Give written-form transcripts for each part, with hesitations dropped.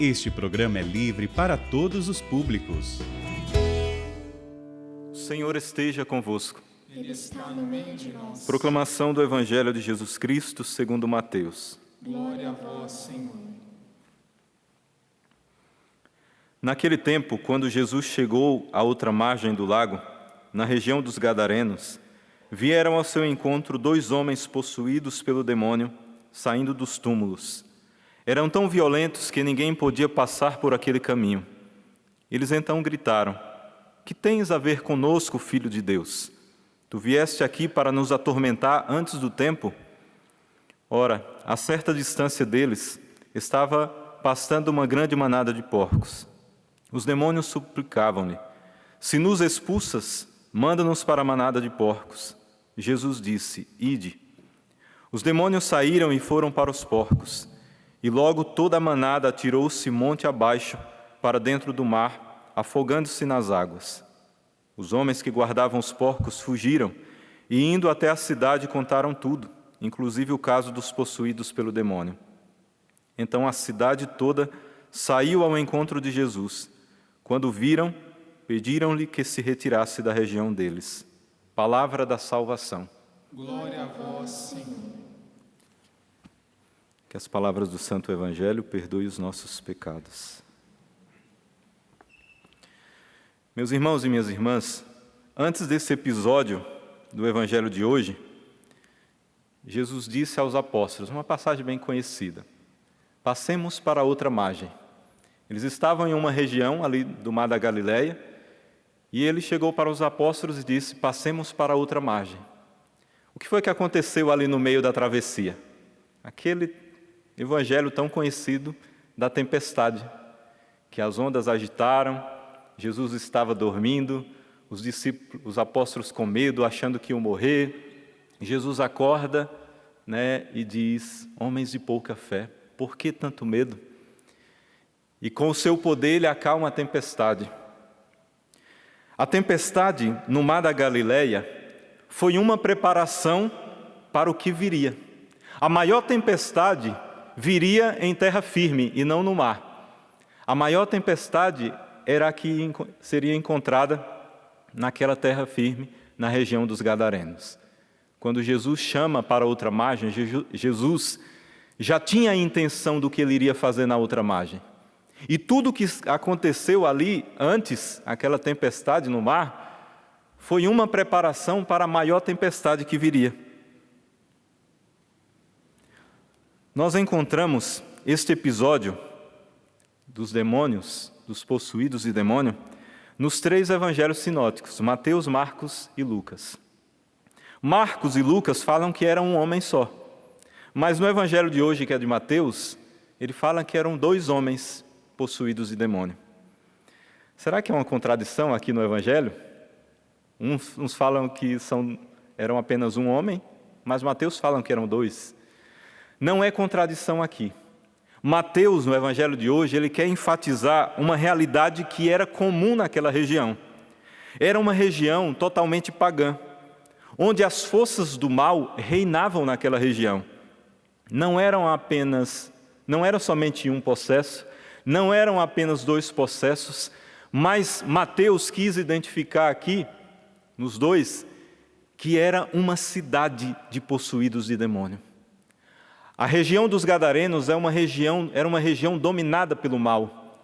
Este programa é livre para todos os públicos. O Senhor esteja convosco. Ele está no meio de nós. Proclamação do Evangelho de Jesus Cristo segundo Mateus. Glória a vós, Senhor. Naquele tempo, quando Jesus chegou à outra margem do lago, na região dos Gadarenos, vieram ao seu encontro 2 homens possuídos pelo demônio, saindo dos túmulos. Eram tão violentos que ninguém podia passar por aquele caminho. Eles então gritaram: "Que tens a ver conosco, Filho de Deus? Tu vieste aqui para nos atormentar antes do tempo?" Ora, a certa distância deles, estava pastando uma grande manada de porcos. Os demônios suplicavam-lhe: "Se nos expulsas, manda-nos para a manada de porcos." Jesus disse: "Ide." Os demônios saíram e foram para os porcos. E logo toda a manada atirou-se monte abaixo para dentro do mar, afogando-se nas águas. Os homens que guardavam os porcos fugiram e, indo até a cidade, contaram tudo, inclusive o caso dos possuídos pelo demônio. Então a cidade toda saiu ao encontro de Jesus. Quando o viram, pediram-lhe que se retirasse da região deles. Palavra da salvação. Glória a vós, Senhor. Que as palavras do Santo Evangelho perdoem os nossos pecados. Meus irmãos e minhas irmãs, antes desse episódio do Evangelho de hoje, Jesus disse aos apóstolos, uma passagem bem conhecida: "Passemos para outra margem." Eles estavam em uma região ali do Mar da Galileia, e ele chegou para os apóstolos e disse: "Passemos para outra margem." O que foi que aconteceu ali no meio da travessia? Aquele evangelho tão conhecido da tempestade, que as ondas agitaram, Jesus estava dormindo, os apóstolos com medo, achando que iam morrer. Jesus acorda, e diz: "Homens de pouca fé, por que tanto medo?" E com o seu poder ele acalma a tempestade. A tempestade no Mar da Galileia foi uma preparação para o que viria. A maior tempestade viria em terra firme e não no mar. A maior tempestade era a que seria encontrada naquela terra firme, na região dos Gadarenos. Quando Jesus chama para outra margem, Jesus já tinha a intenção do que ele iria fazer na outra margem. E tudo o que aconteceu ali antes, aquela tempestade no mar, foi uma preparação para a maior tempestade que viria. Nós encontramos este episódio dos demônios, dos possuídos de demônio, nos 3 evangelhos sinóticos, Mateus, Marcos e Lucas. Marcos e Lucas falam que era um homem só, mas no evangelho de hoje, que é de Mateus, ele fala que eram 2 homens possuídos de demônio. Será que é uma contradição aqui no evangelho? Uns falam que eram apenas um homem, mas Mateus falam que eram 2. Não é contradição aqui. Mateus, no evangelho de hoje, ele quer enfatizar uma realidade que era comum naquela região. Era uma região totalmente pagã, onde as forças do mal reinavam naquela região. Não era somente um possesso, não eram apenas 2 possessos, mas Mateus quis identificar aqui, nos 2, que era uma cidade de possuídos de demônio. A região dos Gadarenos era uma região dominada pelo mal.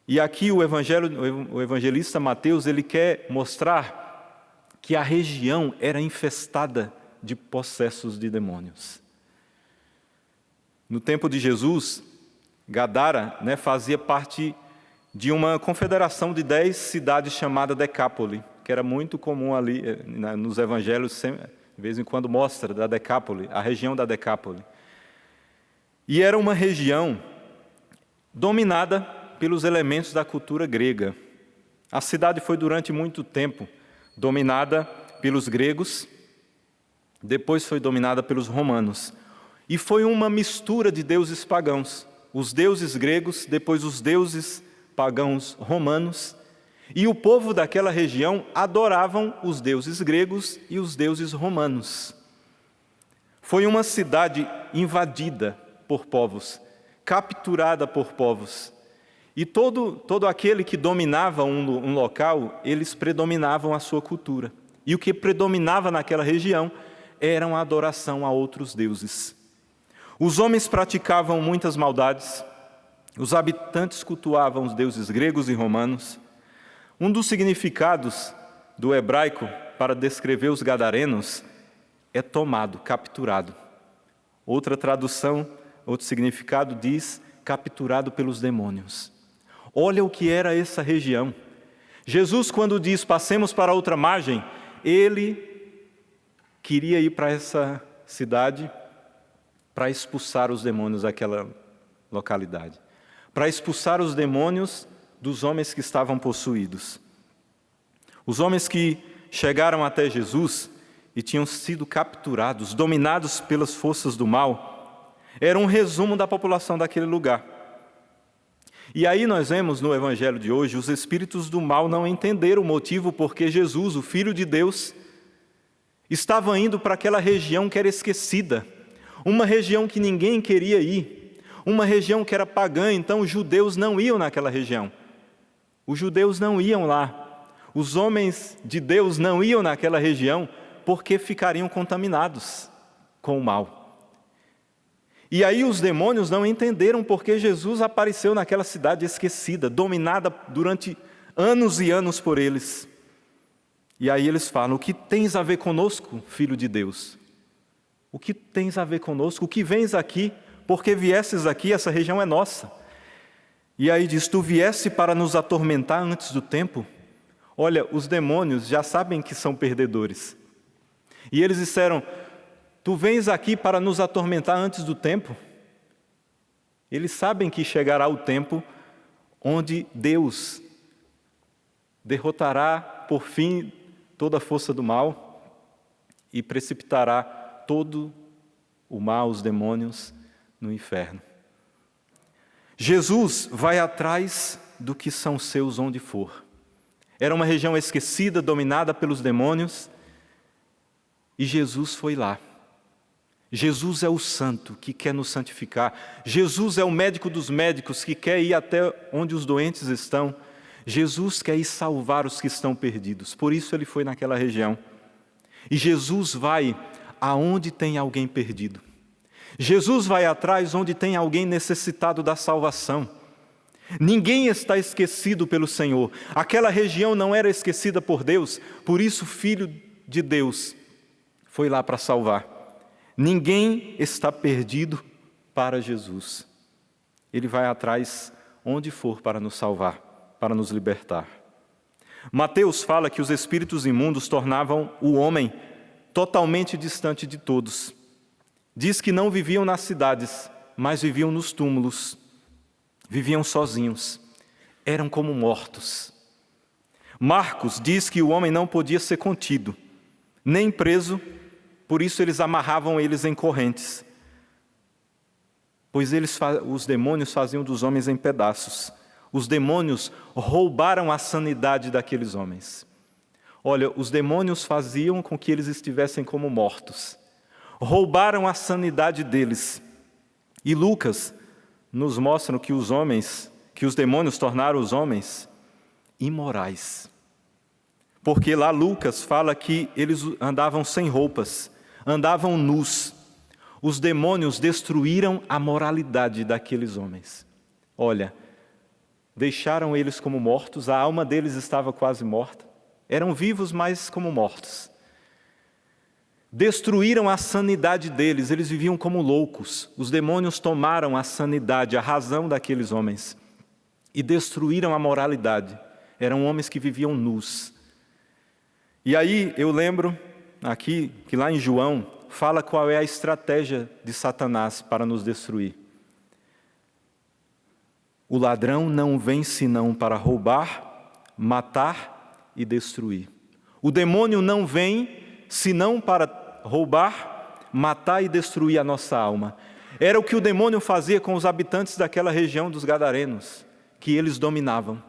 E aqui o evangelista Mateus, ele quer mostrar que a região era infestada de possessos de demônios. No tempo de Jesus, Gadara, fazia parte de uma confederação de 10 cidades chamada Decápole, que era muito comum ali nos evangelhos, de vez em quando mostra da Decápole, a região da Decápole. E era uma região dominada pelos elementos da cultura grega. A cidade foi durante muito tempo dominada pelos gregos, depois foi dominada pelos romanos. E foi uma mistura de deuses pagãos. Os deuses gregos, depois os deuses pagãos romanos. E o povo daquela região adoravam os deuses gregos e os deuses romanos. Foi uma cidade invadida por povos. capturada por povos. E todo aquele que dominava um local, eles predominavam a sua cultura. E o que predominava naquela região era a adoração a outros deuses. Os homens praticavam muitas maldades, os habitantes cultuavam os deuses gregos e romanos. Um dos significados do hebraico para descrever os gadarenos é tomado, capturado. Outra tradução, outro significado diz capturado pelos demônios. Olha o que era essa região. Jesus, quando diz passemos para outra margem, ele queria ir para essa cidade para expulsar os demônios daquela localidade, para expulsar os demônios dos homens que estavam possuídos. Os homens que chegaram até Jesus e tinham sido capturados, dominados pelas forças do mal, era um resumo da população daquele lugar. E aí nós vemos no Evangelho de hoje, os espíritos do mal não entenderam o motivo porque Jesus, o Filho de Deus, estava indo para aquela região que era esquecida, uma região que ninguém queria ir, uma região que era pagã, então os judeus não iam naquela região. Os judeus não iam lá, os homens de Deus não iam naquela região porque ficariam contaminados com o mal. E aí os demônios não entenderam porque Jesus apareceu naquela cidade esquecida, dominada durante anos e anos por eles. E aí eles falam, o que tens a ver conosco, Filho de Deus? O que tens a ver conosco? O que vens aqui? Porque viesses aqui, essa região é nossa. E aí diz, tu viesse para nos atormentar antes do tempo? Olha, os demônios já sabem que são perdedores. E eles disseram, tu vens aqui para nos atormentar antes do tempo? Eles sabem que chegará o tempo onde Deus derrotará, por fim, toda a força do mal e precipitará todo o mal, os demônios, no inferno. Jesus vai atrás do que são seus onde for. Era uma região esquecida, dominada pelos demônios, e Jesus foi lá. Jesus é o santo que quer nos santificar. Jesus é o médico dos médicos que quer ir até onde os doentes estão. Jesus quer ir salvar os que estão perdidos. Por isso ele foi naquela região. E Jesus vai aonde tem alguém perdido. Jesus vai atrás onde tem alguém necessitado da salvação. Ninguém está esquecido pelo Senhor. Aquela região não era esquecida por Deus, por isso o Filho de Deus foi lá para salvar. Ninguém está perdido para Jesus. Ele vai atrás onde for para nos salvar, para nos libertar. Mateus fala que os espíritos imundos tornavam o homem totalmente distante de todos. Diz que não viviam nas cidades, mas viviam nos túmulos. Viviam sozinhos. Eram como mortos. Marcos diz que o homem não podia ser contido, nem preso. Por isso eles amarravam eles em correntes, pois os demônios faziam dos homens em pedaços. Os demônios roubaram a sanidade daqueles homens. Olha, os demônios faziam com que eles estivessem como mortos. Roubaram a sanidade deles. E Lucas nos mostra que os demônios tornaram os homens imorais. Porque lá Lucas fala que eles andavam sem roupas, andavam nus. Os demônios destruíram a moralidade daqueles homens. Olha, deixaram eles como mortos, a alma deles estava quase morta. Eram vivos, mas como mortos. Destruíram a sanidade deles, eles viviam como loucos. Os demônios tomaram a sanidade, a razão daqueles homens e destruíram a moralidade. Eram homens que viviam nus. E aí eu lembro aqui que lá em João fala qual é a estratégia de Satanás para nos destruir. O ladrão não vem senão para roubar, matar e destruir. O demônio não vem senão para roubar, matar e destruir a nossa alma. Era o que o demônio fazia com os habitantes daquela região dos Gadarenos, que eles dominavam.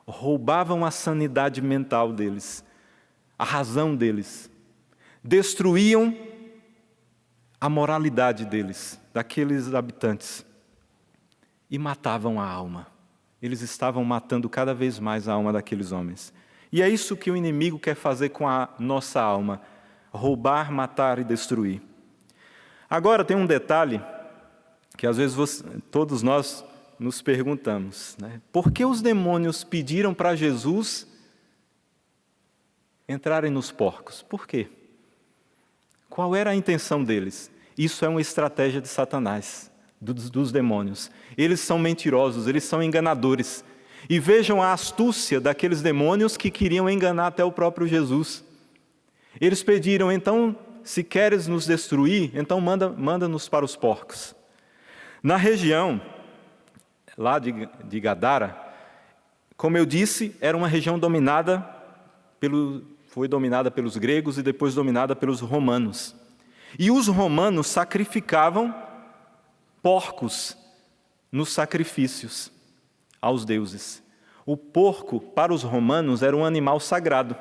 Roubavam a sanidade mental deles, a razão deles. Destruíam a moralidade deles, daqueles habitantes. e matavam a alma. Eles estavam matando cada vez mais a alma daqueles homens. E é isso que o inimigo quer fazer com a nossa alma: roubar, matar e destruir. Agora tem um detalhe que às vezes todos nós nos perguntamos, né? Por que os demônios pediram para Jesus entrarem nos porcos? Por quê? Qual era a intenção deles? Isso é uma estratégia de Satanás, dos demônios. Eles são mentirosos, eles são enganadores. E vejam a astúcia daqueles demônios que queriam enganar até o próprio Jesus. Eles pediram: então, se queres nos destruir, então manda-nos para os porcos. Na região lá de Gadara, como eu disse, era uma região foi dominada pelos gregos e depois dominada pelos romanos. E os romanos sacrificavam porcos nos sacrifícios aos deuses. O porco, para os romanos, era um animal sagrado.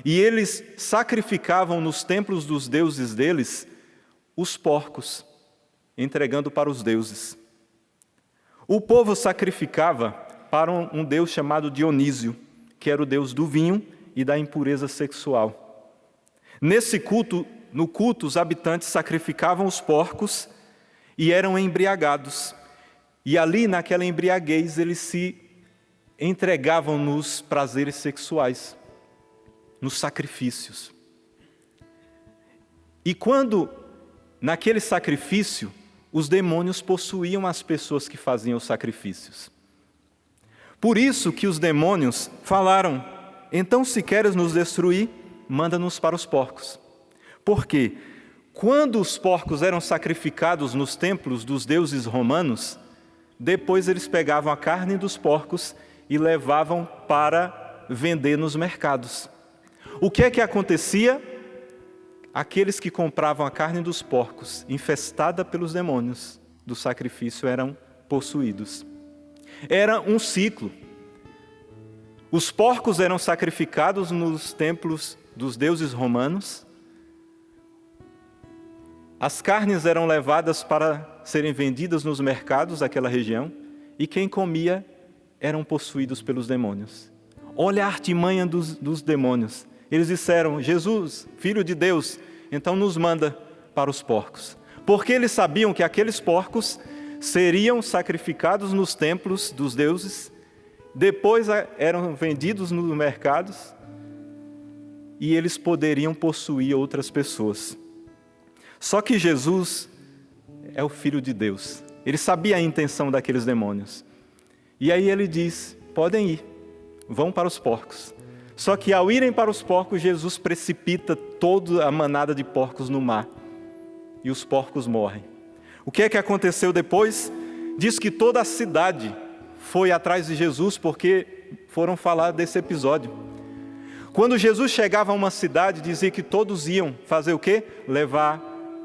E eles sacrificavam nos templos dos deuses deles os porcos, entregando para os deuses. O povo sacrificava para um deus chamado Dionísio, que era o deus do vinho e da impureza sexual. Nesse culto, no culto, os habitantes sacrificavam os porcos e eram embriagados. E ali, naquela embriaguez, eles se entregavam nos prazeres sexuais, nos sacrifícios. E quando, naquele sacrifício, os demônios possuíam as pessoas que faziam os sacrifícios. Por isso que os demônios falaram: então, se queres nos destruir, manda-nos para os porcos. Porque quando os porcos eram sacrificados nos templos dos deuses romanos, depois eles pegavam a carne dos porcos e levavam para vender nos mercados. O que é que acontecia? Aqueles que compravam a carne dos porcos, infestada pelos demônios do sacrifício, eram possuídos. Era um ciclo. Os porcos eram sacrificados nos templos dos deuses romanos. As carnes eram levadas para serem vendidas nos mercados daquela região. E quem comia eram possuídos pelos demônios. Olha a artimanha dos demônios. Eles disseram: Jesus, Filho de Deus, então nos manda para os porcos. Porque eles sabiam que aqueles porcos seriam sacrificados nos templos dos deuses, depois eram vendidos nos mercados e eles poderiam possuir outras pessoas. Só que Jesus é o Filho de Deus. Ele sabia a intenção daqueles demônios. E aí ele diz: podem ir, vão para os porcos. Só que ao irem para os porcos, Jesus precipita toda a manada de porcos no mar. E os porcos morrem. O que é que aconteceu depois? Diz que toda a cidade foi atrás de Jesus porque foram falar desse episódio. Quando Jesus chegava a uma cidade, dizia que todos iam fazer o quê? Levar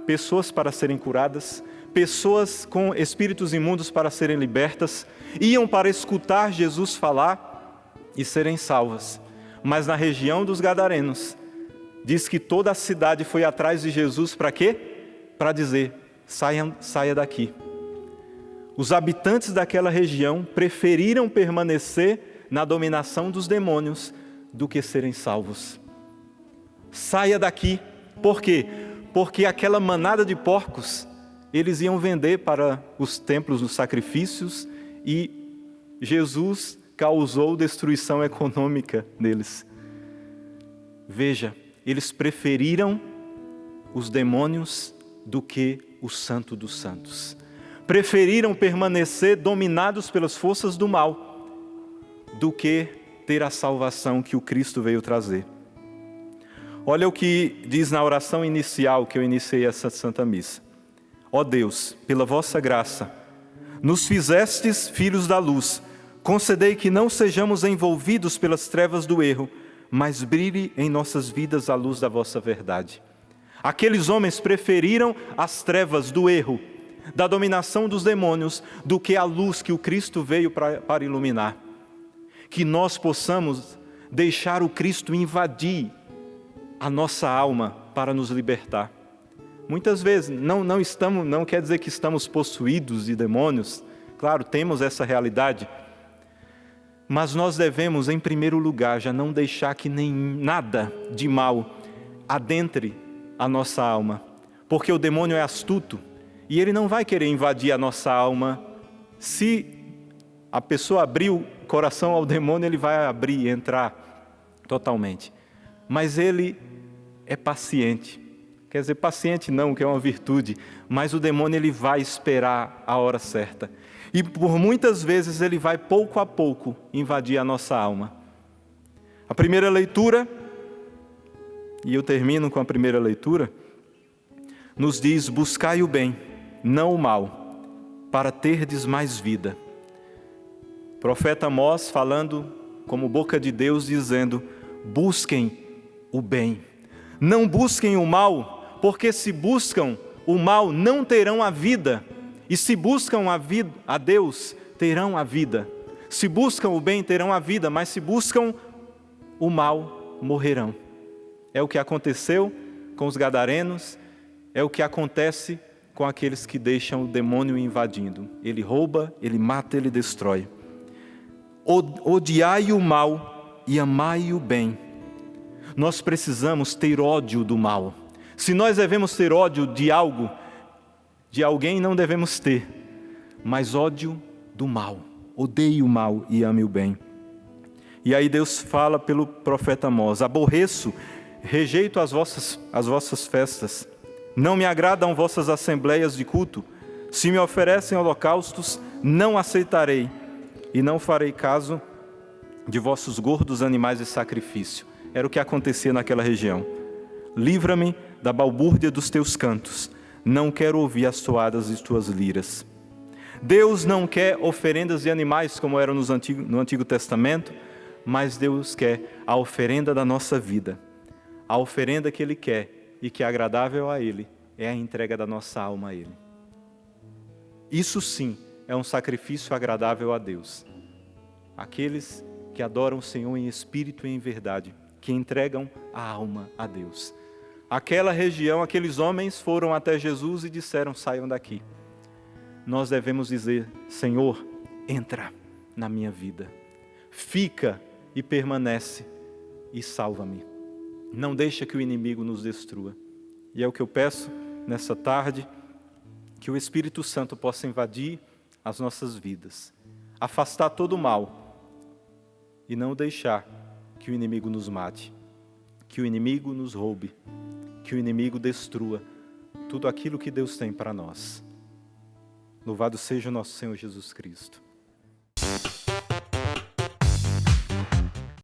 pessoas para serem curadas, pessoas com espíritos imundos para serem libertas, iam para escutar Jesus falar e serem salvas. Mas na região dos Gadarenos, diz que toda a cidade foi atrás de Jesus para quê? Para dizer: saia daqui. Os habitantes daquela região preferiram permanecer na dominação dos demônios do que serem salvos. Saia daqui. Por quê? Porque aquela manada de porcos, eles iam vender para os templos dos sacrifícios e Jesus causou destruição econômica deles. Veja, eles preferiram os demônios do que o Santo dos Santos. Preferiram permanecer dominados pelas forças do mal do que ter a salvação que o Cristo veio trazer. Olha o que diz na oração inicial que eu iniciei essa Santa Missa. Ó Deus, pela vossa graça, nos fizestes filhos da luz. Concedei que não sejamos envolvidos pelas trevas do erro, mas brilhe em nossas vidas a luz da vossa verdade. Aqueles homens preferiram as trevas do erro, da dominação dos demônios, do que a luz que o Cristo veio para iluminar. Que nós possamos deixar o Cristo invadir a nossa alma para nos libertar. Muitas vezes não quer dizer que estamos possuídos de demônios. claro, temos essa realidade, mas nós devemos, em primeiro lugar, já não deixar que nem nada de mal adentre a nossa alma, porque o demônio é astuto e ele não vai querer invadir a nossa alma. Se a pessoa abrir o coração ao demônio, ele vai abrir e entrar totalmente. Mas ele é paciente. Quer dizer, paciente não, que é uma virtude, mas o demônio ele vai esperar a hora certa. E por muitas vezes ele vai pouco a pouco invadir a nossa alma. A primeira leitura, e eu termino com a primeira leitura, nos diz: buscai o bem, não o mal, para terdes mais vida. Profeta Amós falando como boca de Deus, dizendo: busquem o bem, não busquem o mal, porque se buscam o mal não terão a vida, e se buscam a Deus terão a vida. Se buscam o bem terão a vida, mas se buscam o mal morrerão. É o que aconteceu com os gadarenos, é o que acontece com aqueles que deixam o demônio invadindo. Ele rouba, ele mata, ele destrói. Odiai o mal e amai o bem. Nós precisamos ter ódio do mal. Se nós devemos ter ódio de algo, de alguém, não devemos ter, mas ódio do mal. Odeie o mal e ame o bem. E aí Deus fala pelo profeta Amós: aborreço, rejeito as vossas festas, não me agradam vossas assembleias de culto. Se me oferecem holocaustos, não aceitarei, e não farei caso de vossos gordos animais de sacrifício. Era o que acontecia naquela região. Livra-me da balbúrdia dos teus cantos, não quero ouvir as toadas de tuas liras. Deus não quer oferendas de animais como eram no Antigo Testamento, mas Deus quer a oferenda da nossa vida. A oferenda que Ele quer e que é agradável a Ele é a entrega da nossa alma a Ele. Isso sim é um sacrifício agradável a Deus. Aqueles que adoram o Senhor em espírito e em verdade, que entregam a alma a Deus. Aquela região, aqueles homens foram até Jesus e disseram: saiam daqui. Nós devemos dizer: Senhor, entra na minha vida, fica e permanece e salva-me. Não deixa que o inimigo nos destrua. E é o que eu peço nessa tarde, que o Espírito Santo possa invadir as nossas vidas, afastar todo o mal e não deixar que o inimigo nos mate, que o inimigo nos roube, que o inimigo destrua tudo aquilo que Deus tem para nós. Louvado seja o nosso Senhor Jesus Cristo.